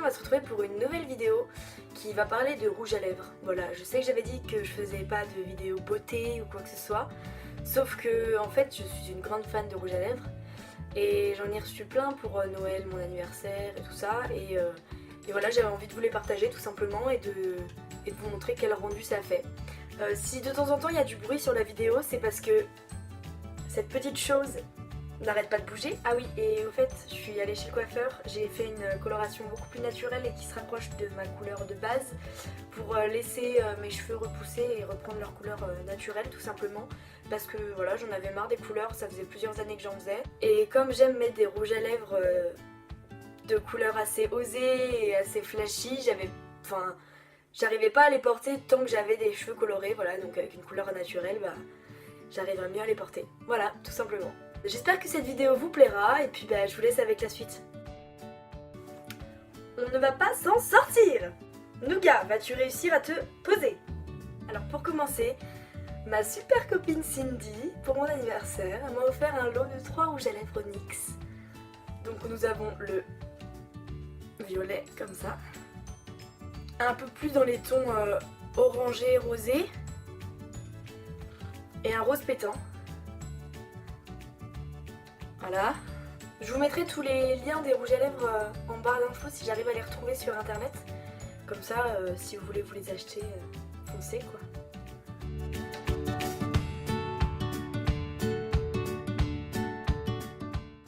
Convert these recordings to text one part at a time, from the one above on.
on va se retrouver pour une nouvelle vidéo qui va parler de rouge à lèvres. Voilà, je sais que j'avais dit que je faisais pas de vidéo beauté ou quoi que ce soit, sauf que en fait je suis une grande fan de rouge à lèvres et j'en ai reçu plein pour Noël, mon anniversaire et tout ça et voilà, j'avais envie de vous les partager tout simplement et de vous montrer quel rendu ça fait. Si de temps en temps il y a du bruit sur la vidéo, c'est parce que cette petite chose n'arrête pas de bouger. Ah oui, et au fait, je suis allée chez le coiffeur, j'ai fait une coloration beaucoup plus naturelle et qui se rapproche de ma couleur de base pour laisser mes cheveux repousser et reprendre leur couleur naturelle tout simplement. Parce que voilà, j'en avais marre des couleurs, ça faisait plusieurs années que j'en faisais. Et comme j'aime mettre des rouges à lèvres de couleurs assez osées et assez flashy, j'arrivais pas à les porter tant que j'avais des cheveux colorés, voilà, donc avec une couleur naturelle, j'arriverais mieux à les porter. Voilà, tout simplement. J'espère que cette vidéo vous plaira et puis je vous laisse avec la suite. On ne va pas s'en sortir. Nougat, vas-tu réussir à te poser? Alors pour commencer, ma super copine Cindy, pour mon anniversaire, elle m'a offert un lot de 3 rouges à lèvres NYX. Donc nous avons le violet comme ça, un peu plus dans les tons orangés, rosés, et un rose pétant. Voilà. Je vous mettrai tous les liens des rouges à lèvres en barre d'infos si j'arrive à les retrouver sur internet. Comme ça, si vous voulez vous les acheter, foncez quoi.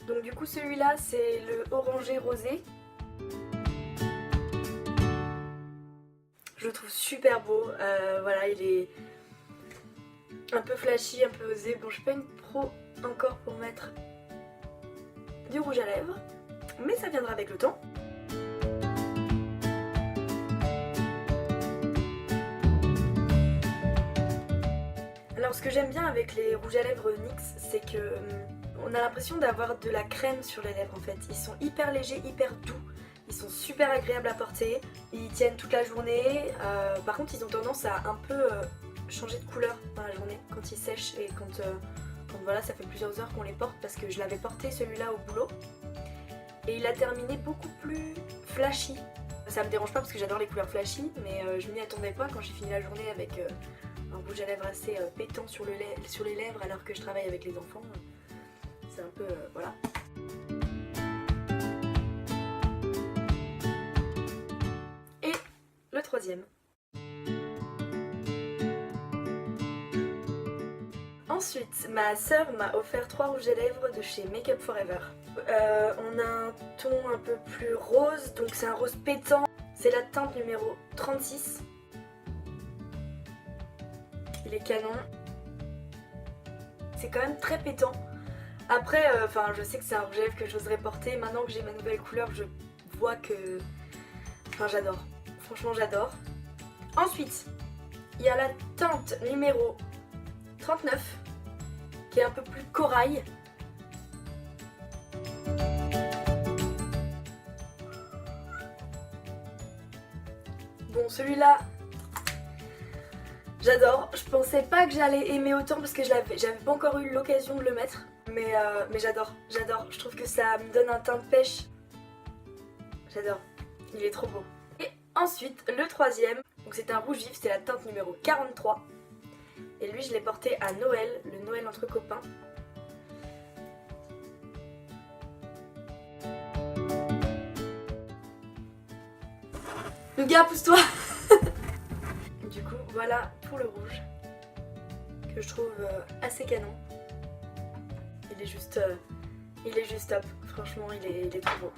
Donc du coup celui-là c'est le orangé rosé. Je le trouve super beau. Voilà, il est un peu flashy, un peu osé. Bon, je suis pas une pro encore pour mettre du rouge à lèvres, mais ça viendra avec le temps. Alors ce que j'aime bien avec les rouges à lèvres NYX, c'est que on a l'impression d'avoir de la crème sur les lèvres en fait. Ils sont hyper légers, hyper doux, ils sont super agréables à porter, ils tiennent toute la journée. Par contre ils ont tendance à un peu changer de couleur dans la journée quand ils sèchent et quand voilà, ça fait plusieurs heures qu'on les porte parce que je l'avais porté celui-là au boulot et il a terminé beaucoup plus flashy. Ça me dérange pas parce que j'adore les couleurs flashy, mais je m'y attendais pas quand j'ai fini la journée avec un rouge à lèvres assez pétant sur les lèvres alors que je travaille avec les enfants. C'est un peu voilà. Et le troisième. Ensuite, ma sœur m'a offert 3 rouges à lèvres de chez Make Up For Ever. On a un ton un peu plus rose, donc c'est un rose pétant. C'est la teinte numéro 36. Il est canon. C'est quand même très pétant. Après, je sais que c'est un rouge à lèvres que j'oserais porter. Maintenant que j'ai ma nouvelle couleur, je vois que... j'adore. Franchement, j'adore. Ensuite, il y a la teinte numéro 39. Qui est un peu plus corail. Bon, celui-là, j'adore. Je pensais pas que j'allais aimer autant parce que j'avais pas encore eu l'occasion de le mettre. Mais j'adore, j'adore. Je trouve que ça me donne un teint de pêche. J'adore. Il est trop beau. Et ensuite, le troisième, donc c'est un rouge vif, c'est la teinte numéro 43. Et lui je l'ai porté à Noël, le Noël entre copains. Le gars, pousse-toi. Du coup voilà pour le rouge, que je trouve assez canon. Il est juste top, franchement il est trop beau.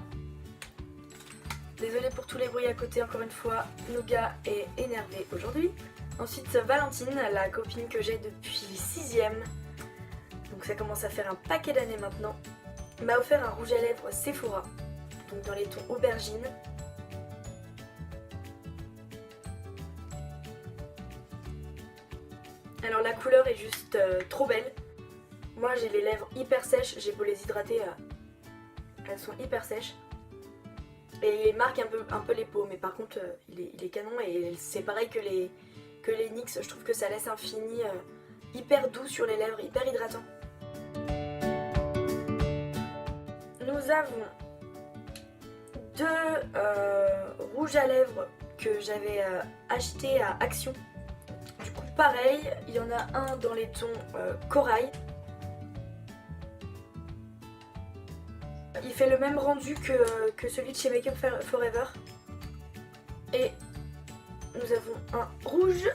Désolée pour tous les bruits à côté, encore une fois, Nougat est énervé aujourd'hui. Ensuite Valentine, la copine que j'ai depuis 6ème, donc ça commence à faire un paquet d'années maintenant, m'a offert un rouge à lèvres Sephora, donc dans les tons aubergine. Alors la couleur est juste trop belle. Moi j'ai les lèvres hyper sèches, j'ai beau les hydrater, elles sont hyper sèches. Et il marque un peu les peaux, mais par contre il est canon et c'est pareil que les NYX, je trouve que ça laisse un fini hyper doux sur les lèvres, hyper hydratant. Nous avons deux rouges à lèvres que j'avais acheté à Action. Du coup pareil, il y en a un dans les tons corail. Il fait le même rendu que celui de chez Make Up Forever. Et nous avons un rouge.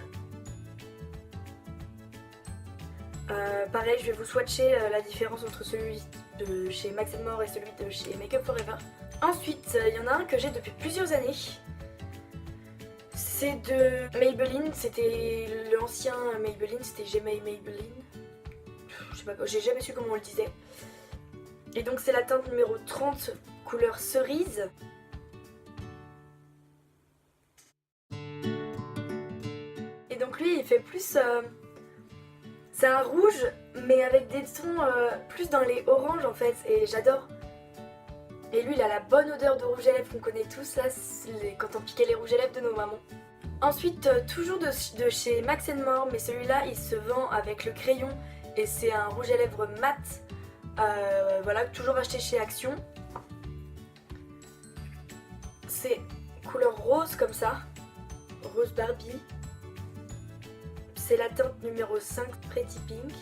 Pareil, je vais vous swatcher la différence entre celui de chez Max More et celui de chez Make Up Forever. Ensuite, il y en a un que j'ai depuis plusieurs années. C'est de Maybelline, c'était l'ancien Maybelline, c'était Gmail Maybelline. Je sais pas, j'ai jamais su comment on le disait. Et donc c'est la teinte numéro 30, couleur cerise. Et donc lui il fait plus... c'est un rouge mais avec des tons plus dans les oranges en fait et j'adore. Et lui il a la bonne odeur de rouge à lèvres qu'on connaît tous là, quand on piquait les rouges à lèvres de nos mamans. Ensuite toujours de chez Max More, mais celui-là il se vend avec le crayon et c'est un rouge à lèvres mat. Voilà, toujours acheté chez Action. C'est couleur rose comme ça, rose Barbie. C'est la teinte numéro 5 Pretty Pink.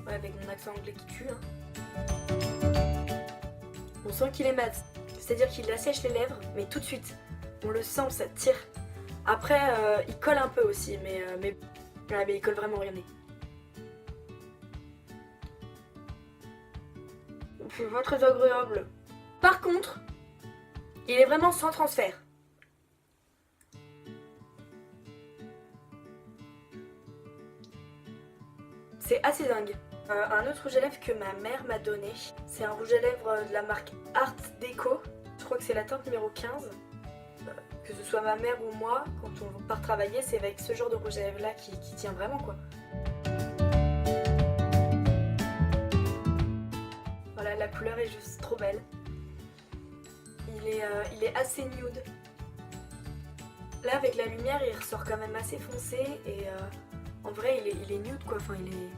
Ouais, avec mon accent anglais qui tue. On sent qu'il est mat, c'est-à-dire qu'il assèche les lèvres, mais tout de suite. On le sent, ça tire. Après, il colle un peu aussi, mais il colle vraiment rien. C'est pas très agréable. Par contre, il est vraiment sans transfert. C'est assez dingue. Un autre rouge à lèvres que ma mère m'a donné, c'est un rouge à lèvres de la marque Art Deco. Je crois que c'est la teinte numéro 15. Que ce soit ma mère ou moi, quand on part travailler, c'est avec ce genre de rouge à lèvres là qui tient vraiment quoi. Voilà, la couleur est juste trop belle. Il est assez nude. Là avec la lumière il ressort quand même assez foncé et en vrai il est nude quoi, enfin il est...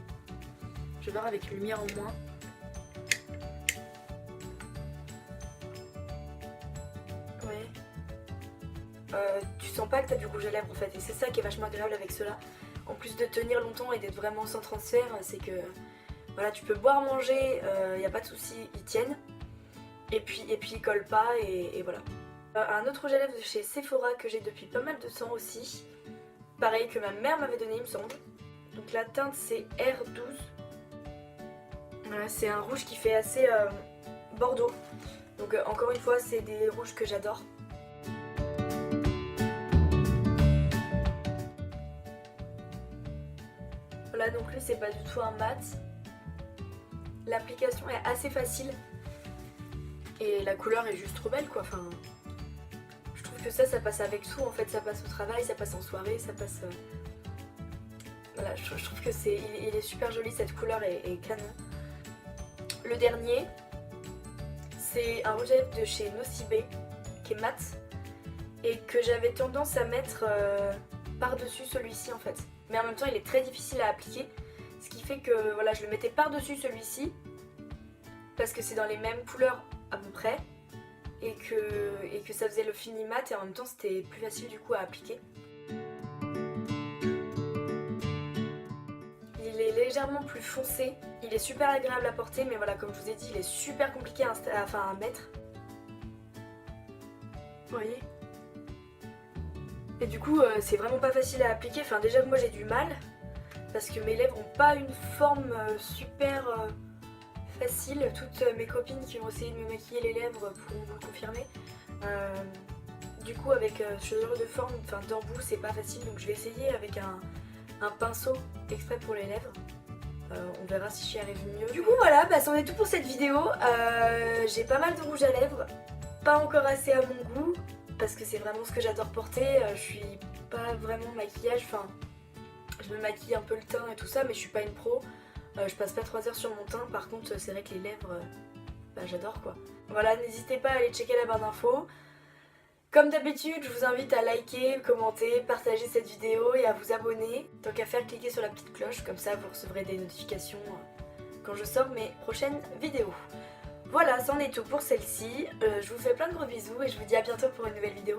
Je vais voir avec une lumière en moins. Ouais. Tu sens pas que t'as du rouge à lèvres en fait et c'est ça qui est vachement agréable avec ceux-là. En plus de tenir longtemps et d'être vraiment sans transfert, c'est que voilà, tu peux boire, manger, y a pas de souci, ils tiennent. Et puis ils collent pas et voilà. Un autre rouge à lèvres de chez Sephora que j'ai depuis pas mal de temps aussi. Pareil que ma mère m'avait donné il me semble. Donc la teinte c'est R12. Voilà, c'est un rouge qui fait assez bordeaux. Donc encore une fois c'est des rouges que j'adore. Voilà, donc lui c'est pas du tout un mat. L'application est assez facile. Et la couleur est juste trop belle quoi. Enfin, je trouve que ça passe avec tout en fait. Ça passe au travail, ça passe en soirée, ça passe... Voilà, je trouve que il est super joli, cette couleur est canon. Le dernier, c'est un rouge à lèvres de chez Nocibe qui est mat et que j'avais tendance à mettre par-dessus celui-ci en fait. Mais en même temps il est très difficile à appliquer, ce qui fait que voilà, je le mettais par-dessus celui-ci parce que c'est dans les mêmes couleurs à peu près et que ça faisait le fini mat et en même temps c'était plus facile du coup à appliquer. Il est légèrement plus foncé, il est super agréable à porter mais voilà, comme je vous ai dit il est super compliqué à mettre. Vous voyez? Et du coup c'est vraiment pas facile à appliquer, enfin déjà moi j'ai du mal parce que mes lèvres n'ont pas une forme super facile. Toutes mes copines qui ont essayé de me maquiller les lèvres pourront vous le confirmer. Du coup avec ce genre de forme, enfin d'embout c'est pas facile, donc je vais essayer avec un pinceau exprès pour les lèvres. On verra si j'y arrive mieux. Du coup voilà, c'en est tout pour cette vidéo. J'ai pas mal de rouge à lèvres, pas encore assez à mon goût parce que c'est vraiment ce que j'adore porter. Je suis pas vraiment maquillage, enfin je me maquille un peu le teint et tout ça mais je suis pas une pro. Je passe pas 3 heures sur mon teint, par contre c'est vrai que les lèvres, j'adore quoi. Voilà, n'hésitez pas à aller checker la barre d'infos. Comme d'habitude, je vous invite à liker, commenter, partager cette vidéo et à vous abonner. Tant qu'à faire, cliquez sur la petite cloche, comme ça vous recevrez des notifications quand je sors mes prochaines vidéos. Voilà, c'en est tout pour celle-ci. Je vous fais plein de gros bisous et je vous dis à bientôt pour une nouvelle vidéo.